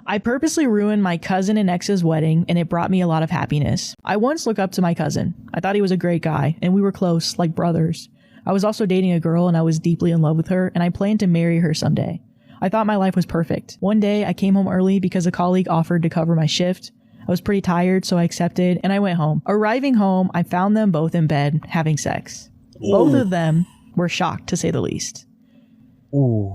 I purposely ruined my cousin and ex's wedding, and it brought me a lot of happiness. I once looked up to my cousin. I thought he was a great guy, and we were close, like brothers. I was also dating a girl, and I was deeply in love with her, and I planned to marry her someday. I thought my life was perfect. One day, I came home early because a colleague offered to cover my shift. I was pretty tired, so I accepted, and I went home. Arriving home, I found them both in bed, having sex. Ooh. Both of them were shocked, to say the least. Ooh.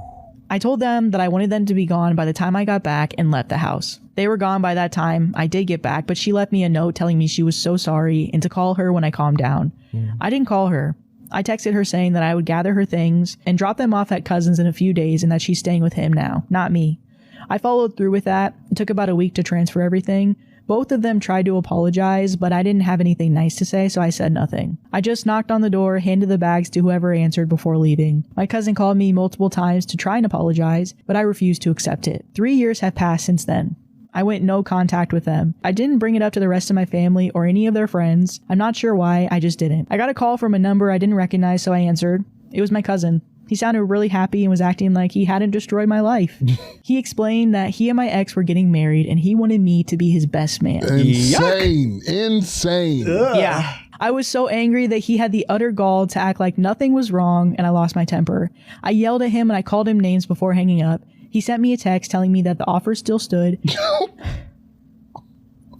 I told them that I wanted them to be gone by the time I got back and left the house. They were gone by that time. I did get back, but she left me a note telling me she was so sorry and to call her when I calmed down. I didn't call her. I texted her saying that I would gather her things and drop them off at cousin's in a few days and that she's staying with him now, not me. I followed through with that. It took about a week to transfer everything. Both of them tried to apologize, but I didn't have anything nice to say, so I said nothing. I just knocked on the door, handed the bags to whoever answered before leaving. My cousin called me multiple times to try and apologize, but I refused to accept it. 3 years have passed since then. I went no contact with them. I didn't bring it up to the rest of my family or any of their friends. I'm not sure why, I just didn't. I got a call from a number I didn't recognize, so I answered. It was my cousin. He sounded really happy and was acting like he hadn't destroyed my life. He explained that he and my ex were getting married and he wanted me to be his best man. Insane. Insane. Ugh. Yeah. I was so angry that he had the utter gall to act like nothing was wrong, and I lost my temper. I yelled at him and I called him names before hanging up. He sent me a text telling me that the offer still stood.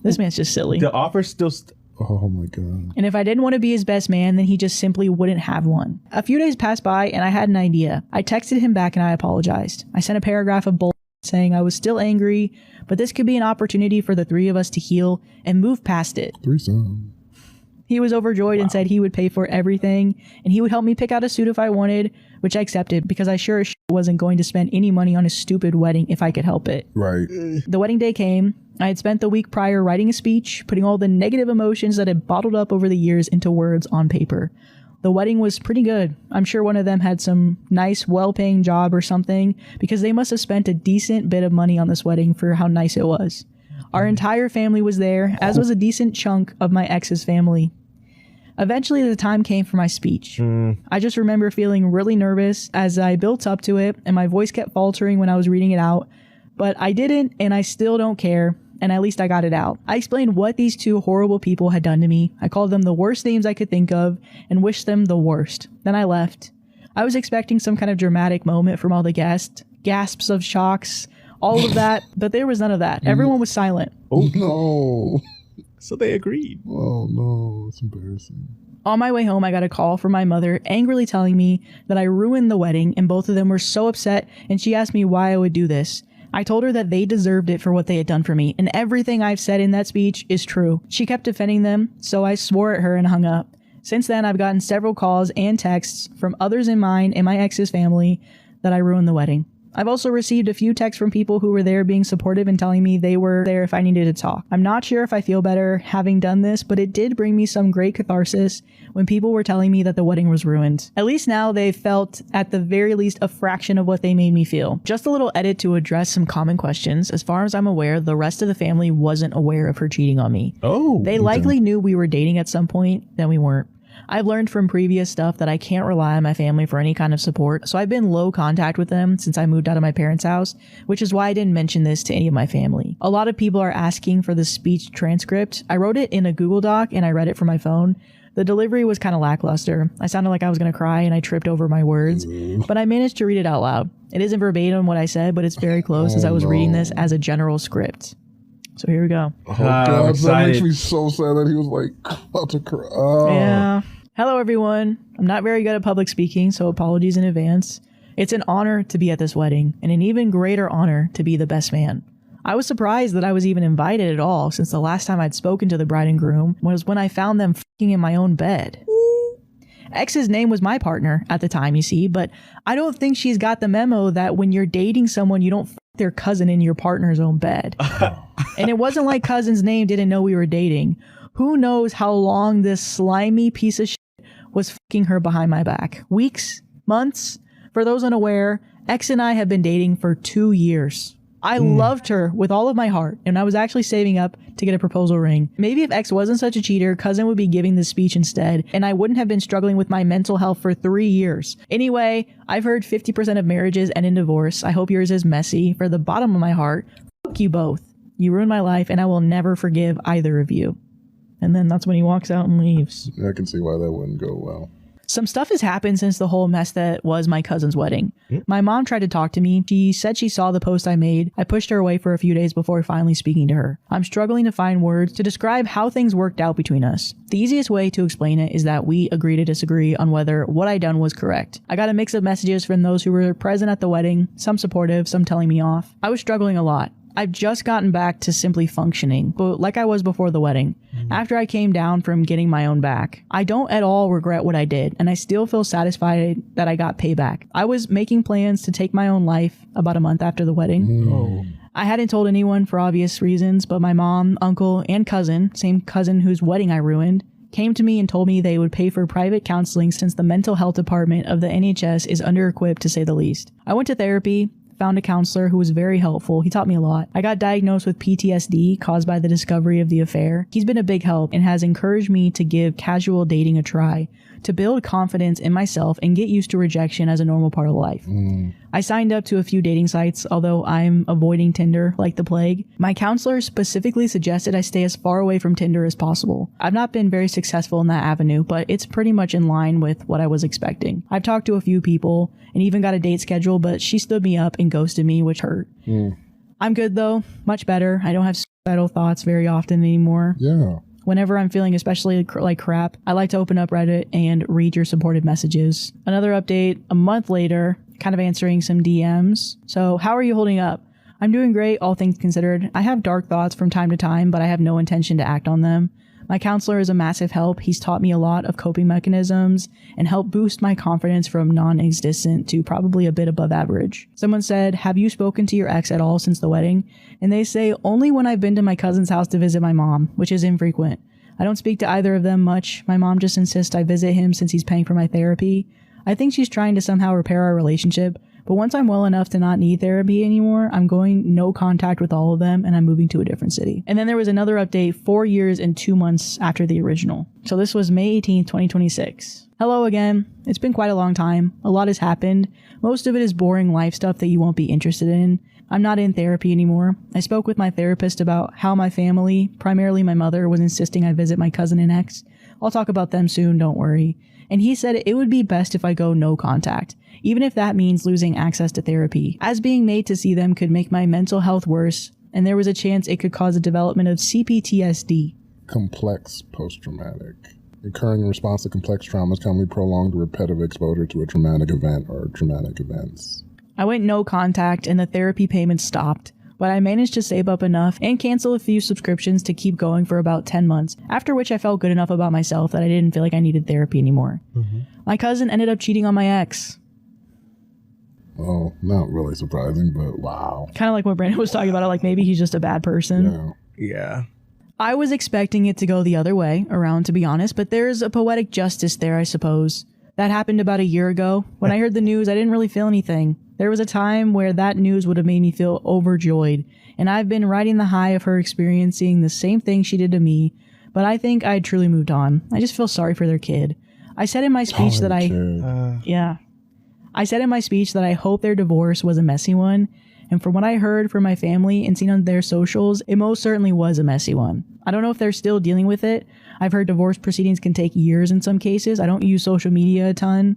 This man's just silly. The offer still Oh my God. And if I didn't want to be his best man, then he just simply wouldn't have one. A few days passed by and I had an idea. I texted him back and I apologized. I sent a paragraph of bull saying I was still angry, but this could be an opportunity for the three of us to heal and move past it. Threesome. He was overjoyed and said he would pay for everything and he would help me pick out a suit if I wanted, which I accepted because I sure as shit wasn't going to spend any money on his stupid wedding if I could help it. Right. The wedding day came. I had spent the week prior writing a speech, putting all the negative emotions that had bottled up over the years into words on paper. The wedding was pretty good. I'm sure one of them had some nice, well-paying job or something because they must have spent a decent bit of money on this wedding for how nice it was. Our entire family was there, as was a decent chunk of my ex's family. Eventually, the time came for my speech. I just remember feeling really nervous as I built up to it, and my voice kept faltering when I was reading it out. But I didn't, and I still don't care, and at least I got it out. I explained what these two horrible people had done to me. I called them the worst names I could think of, and wished them the worst. Then I left. I was expecting some kind of dramatic moment from all the guests, gasps of shocks, all of that, but there was none of that. Everyone was silent. Oh no. So they agreed. Oh no, it's embarrassing. On my way home, I got a call from my mother angrily telling me that I ruined the wedding and both of them were so upset, and she asked me why I would do this. I told her that they deserved it for what they had done for me, and everything I've said in that speech is true. She kept defending them, so I swore at her and hung up. Since then, I've gotten several calls and texts from others in mine and my ex's family that I ruined the wedding. I've also received a few texts from people who were there being supportive and telling me they were there if I needed to talk. I'm not sure if I feel better having done this, but it did bring me some great catharsis when people were telling me that the wedding was ruined. At least now they've felt, at the very least, a fraction of what they made me feel. Just a little edit to address some common questions. As far as I'm aware, the rest of the family wasn't aware of her cheating on me. Oh. They likely knew we were dating at some point, then we weren't. I've learned from previous stuff that I can't rely on my family for any kind of support, so I've been low contact with them since I moved out of my parents' house, which is why I didn't mention this to any of my family. A lot of people are asking for the speech transcript. I wrote it in a Google Doc and I read it from my phone. The delivery was kind of lackluster. I sounded like I was going to cry and I tripped over my words, but I managed to read it out loud. It isn't verbatim what I said, but it's very close as I was reading this as a general script. So here we go. Oh God, that makes me so sad that he was like about to cry. Oh. Yeah. Hello, everyone. I'm not very good at public speaking, so apologies in advance. It's an honor to be at this wedding, and an even greater honor to be the best man. I was surprised that I was even invited at all, since the last time I'd spoken to the bride and groom was when I found them f***ing in my own bed. Ex's name was my partner at the time, you see, but I don't think she's got the memo that when you're dating someone, you don't f*** their cousin in your partner's own bed. And it wasn't like cousin's name didn't know we were dating. Who knows how long this slimy piece of shit was fucking her behind my back. Weeks? Months? For those unaware, X and I have been dating for 2 years. I loved her with all of my heart, and I was actually saving up to get a proposal ring. Maybe if X wasn't such a cheater, cousin would be giving this speech instead, and I wouldn't have been struggling with my mental health for 3 years. Anyway, I've heard 50% of marriages end in divorce. I hope yours is messy. For the bottom of my heart, Fuck you both. You ruined my life and I will never forgive either of you. And then that's when he walks out and leaves. I can see why that wouldn't go well. Some stuff has happened since the whole mess that was my cousin's wedding. My mom tried to talk to me. She said she saw the post I made. I pushed her away for a few days before finally speaking to her. I'm struggling to find words to describe how things worked out between us. The easiest way to explain it is that we agree to disagree on whether what I done was correct. I got a mix of messages from those who were present at the wedding, some supportive, some telling me off. I was struggling a lot. I've just gotten back to simply functioning, but like I was before the wedding, after I came down from getting my own back. I don't at all regret what I did, and I still feel satisfied that I got payback. I was making plans to take my own life about a month after the wedding. I hadn't told anyone for obvious reasons, but my mom, uncle, and cousin, same cousin whose wedding I ruined, came to me and told me they would pay for private counseling since the mental health department of the NHS is under-equipped to say the least. I went to therapy, found a counselor who was very helpful. He taught me a lot. I got diagnosed with PTSD caused by the discovery of the affair. He's been a big help and has encouraged me to give casual dating a try, to build confidence in myself and get used to rejection as a normal part of life. I signed up to a few dating sites, although I'm avoiding Tinder like the plague. My counselor specifically suggested I stay as far away from Tinder as possible. I've not been very successful in that avenue, but it's pretty much in line with what I was expecting. I've talked to a few people and even got a date schedule, but she stood me up and ghosted me, which hurt. I'm good though, much better. I don't have suicidal thoughts very often anymore. Yeah. Whenever I'm feeling especially like crap, I like to open up Reddit and read your supported messages. Another update, a month later, kind of answering some DMs. So how are you holding up? I'm doing great, all things considered. I have dark thoughts from time to time, but I have no intention to act on them. My counselor is a massive help. He's taught me a lot of coping mechanisms and helped boost my confidence from non-existent to probably a bit above average. Someone said, have you spoken to your ex at all since the wedding? And they say, only when I've been to my cousin's house to visit my mom, which is infrequent. I don't speak to either of them much. My mom just insists I visit him since he's paying for my therapy. I think she's trying to somehow repair our relationship, but once I'm well enough to not need therapy anymore, I'm going no contact with all of them and I'm moving to a different city. And then there was another update 4 years and 2 months after the original. So this was May 18th, 2026. Hello again. It's been quite a long time. A lot has happened. Most of it is boring life stuff that you won't be interested in. I'm not in therapy anymore. I spoke with my therapist about how my family, primarily my mother, was insisting I visit my cousin and ex. I'll talk about them soon, don't worry. And he said it would be best if I go no contact, even if that means losing access to therapy, as being made to see them could make my mental health worse, and there was a chance it could cause a development of CPTSD. Complex post-traumatic. Occurring in response to complex traumas commonly prolonged or repetitive exposure to a traumatic event or traumatic events. I went no contact and the therapy payments stopped, but I managed to save up enough and cancel a few subscriptions to keep going for about 10 months, after which I felt good enough about myself that I didn't feel like I needed therapy anymore. My cousin ended up cheating on my ex. Well, not really surprising, but wow. Kind of like what Brandon was talking about, like maybe he's just a bad person. Yeah. Yeah. I was expecting it to go the other way around, to be honest, but there's a poetic justice there, I suppose. That happened about a year ago. When I heard the news, I didn't really feel anything. There was a time where that news would have made me feel overjoyed, and I've been riding the high of her experiencing the same thing she did to me, but I think I truly moved on. I just feel sorry for their kid. I said in my speech that I said in my speech that I hope their divorce was a messy one, and from what I heard from my family and seen on their socials, it most certainly was a messy one. I don't know if they're still dealing with it. I've heard divorce proceedings can take years in some cases. I don't use social media a ton.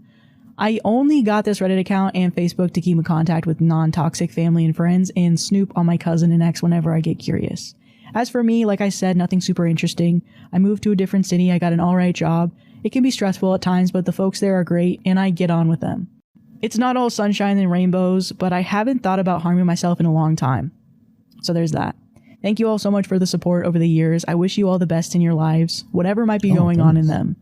I only got this Reddit account and Facebook to keep in contact with non-toxic family and friends and snoop on my cousin and ex whenever I get curious. As for me, like I said, nothing super interesting. I moved to a different city. I got an alright job. It can be stressful at times, but the folks there are great and I get on with them. It's not all sunshine and rainbows, but I haven't thought about harming myself in a long time. So there's that. Thank you all so much for the support over the years. I wish you all the best in your lives, whatever might be going on in them.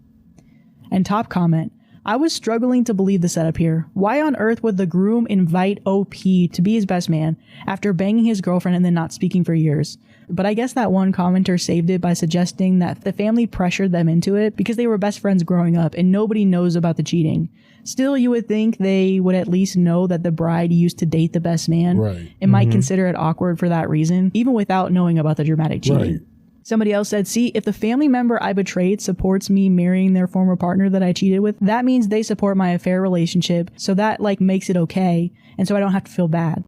And top comment. I was struggling to believe the setup here. Why on earth would the groom invite OP to be his best man after banging his girlfriend and then not speaking for years? But I guess that one commenter saved it by suggesting that the family pressured them into it because they were best friends growing up and nobody knows about the cheating. Still, you would think they would at least know that the bride used to date the best man and might consider it awkward for that reason, even without knowing about the dramatic cheating. Somebody else said, see, if the family member I betrayed supports me marrying their former partner that I cheated with, that means they support my affair relationship. So that makes it okay. And so I don't have to feel bad.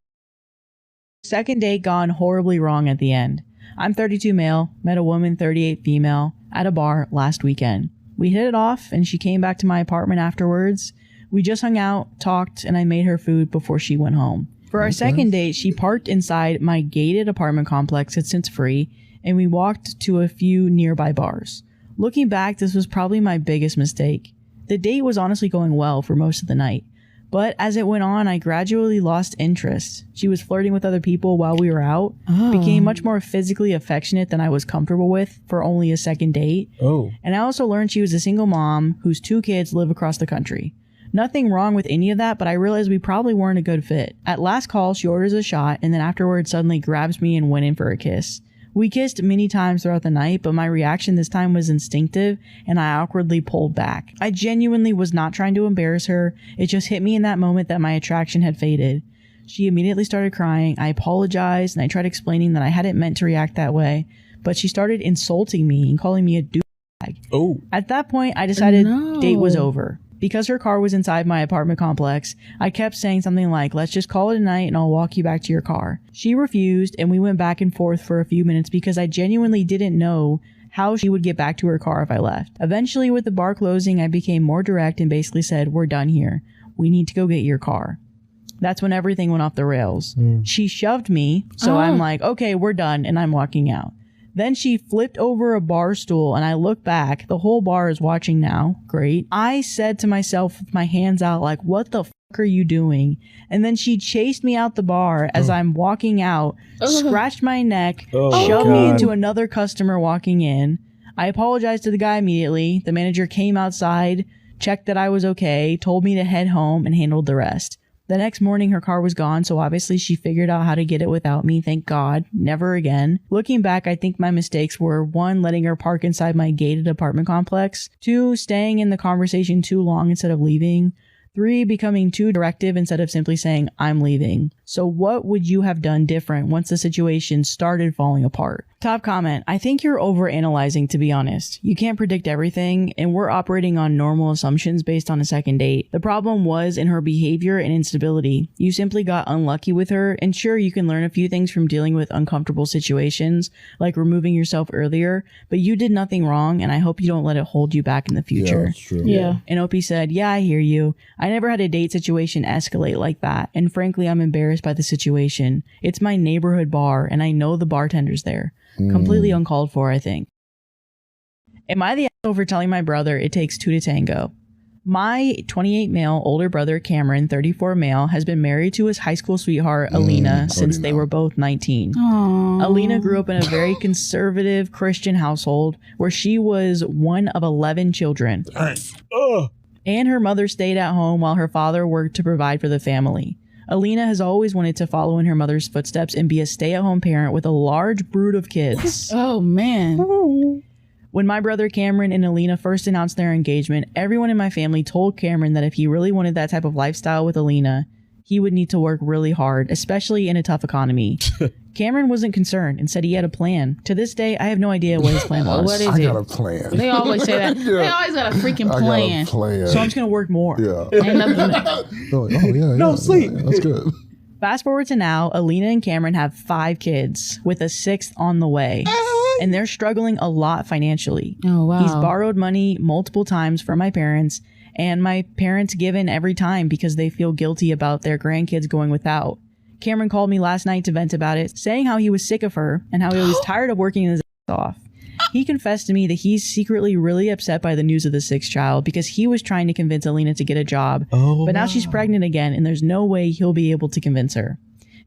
Second date gone horribly wrong at the end. I'm 32 male, met a woman 38 female at a bar last weekend. We hit it off and she came back to my apartment afterwards. We just hung out, talked, and I made her food before she went home. For our second date, she parked inside my gated apartment complex. It's since free, and we walked to a few nearby bars. Looking back, this was probably my biggest mistake. The date was honestly going well for most of the night, but as it went on, I gradually lost interest. She was flirting with other people while we were out, became much more physically affectionate than I was comfortable with for only a second date. And I also learned she was a single mom whose 2 kids live across the country. Nothing wrong with any of that, but I realized we probably weren't a good fit. At last call, she orders a shot and then afterwards suddenly grabs me and went in for a kiss. We kissed many times throughout the night, but my reaction this time was instinctive and I awkwardly pulled back. I genuinely was not trying to embarrass her. It just hit me in that moment that my attraction had faded. She immediately started crying. I apologized and I tried explaining that I hadn't meant to react that way, but she started insulting me and calling me a douchebag. At that point, I decided date was over. Because her car was inside my apartment complex, I kept saying something like, let's just call it a night and I'll walk you back to your car. She refused and we went back and forth for a few minutes because I genuinely didn't know how she would get back to her car if I left. Eventually, with the bar closing, I became more direct and basically said, we're done here. We need to go get your car. That's when everything went off the rails. She shoved me, so I'm like, okay, we're done, and I'm walking out. Then she flipped over a bar stool and I look back. The whole bar is watching now. Great. I said to myself with my hands out like, what the fuck are you doing? And then she chased me out the bar as I'm walking out, scratched my neck, shoved me into another customer walking in. I apologized to the guy immediately. The manager came outside, checked that I was okay, told me to head home and handled the rest. The next morning, her car was gone, so obviously she figured out how to get it without me. Thank God. Never again. Looking back, I think my mistakes were 1, letting her park inside my gated apartment complex. 2, staying in the conversation too long instead of leaving. 3, becoming too directive instead of simply saying, I'm leaving. So what would you have done different once the situation started falling apart? Top comment. I think you're overanalyzing, to be honest. You can't predict everything, and we're operating on normal assumptions based on a second date. The problem was in her behavior and instability. You simply got unlucky with her, and sure, you can learn a few things from dealing with uncomfortable situations, like removing yourself earlier, but you did nothing wrong, and I hope you don't let it hold you back in the future. Yeah, that's true. Yeah. And Opie said, yeah, I hear you. I never had a date situation escalate like that, and frankly, I'm embarrassed by the situation. It's my neighborhood bar, and I know the bartender's there. Completely uncalled for, I think. Am I the asshole for telling my brother it takes 2 to tango? My 28 male older brother Cameron, 34 male, has been married to his high school sweetheart Alina since they were both 19. Aww. Alina grew up in a very conservative Christian household where she was one of 11 children. And her mother stayed at home while her father worked to provide for the family. Alina has always wanted to follow in her mother's footsteps and be a stay-at-home parent with a large brood of kids. Oh, man. When my brother Cameron and Alina first announced their engagement, everyone in my family told Cameron that if he really wanted that type of lifestyle with Alina, he would need to work really hard, especially in a tough economy. Cameron wasn't concerned and said he had a plan. To this day, I have no idea what his plan was. What is I it? got a plan. They always say that. They always got a freaking plan. I got a plan. So I'm just going to work more. Yeah. Ain't nothing. They're like, oh, yeah. No, yeah, sleep. yeah, that's good. Fast forward to now, Alina and Cameron have 5 kids, with a 6th on the way. And they're struggling a lot financially. Oh, wow. He's borrowed money multiple times from my parents, and my parents give in every time because they feel guilty about their grandkids going without. Cameron called me last night to vent about it, saying how he was sick of her and how he was tired of working his ass off. He confessed to me that he's secretly really upset by the news of the 6th child because he was trying to convince Alina to get a job, but now she's pregnant again and there's no way he'll be able to convince her.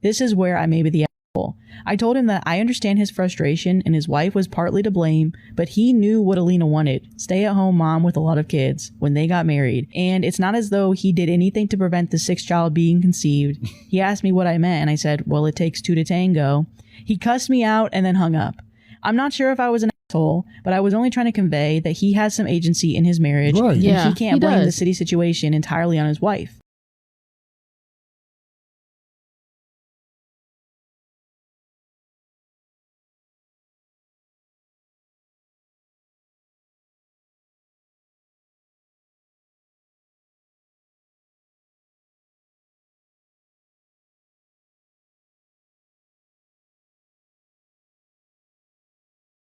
This is where I may be the asshole. I told him that I understand his frustration and his wife was partly to blame, but he knew what Alina wanted, stay-at-home mom with a lot of kids, when they got married. And it's not as though he did anything to prevent the 6th child being conceived. He asked me what I meant, and I said, well, it takes 2 to tango. He cussed me out and then hung up. I'm not sure if I was an asshole, but I was only trying to convey that he has some agency in his marriage, Right. and Yeah, he can't he blame does. the city situation entirely on his wife.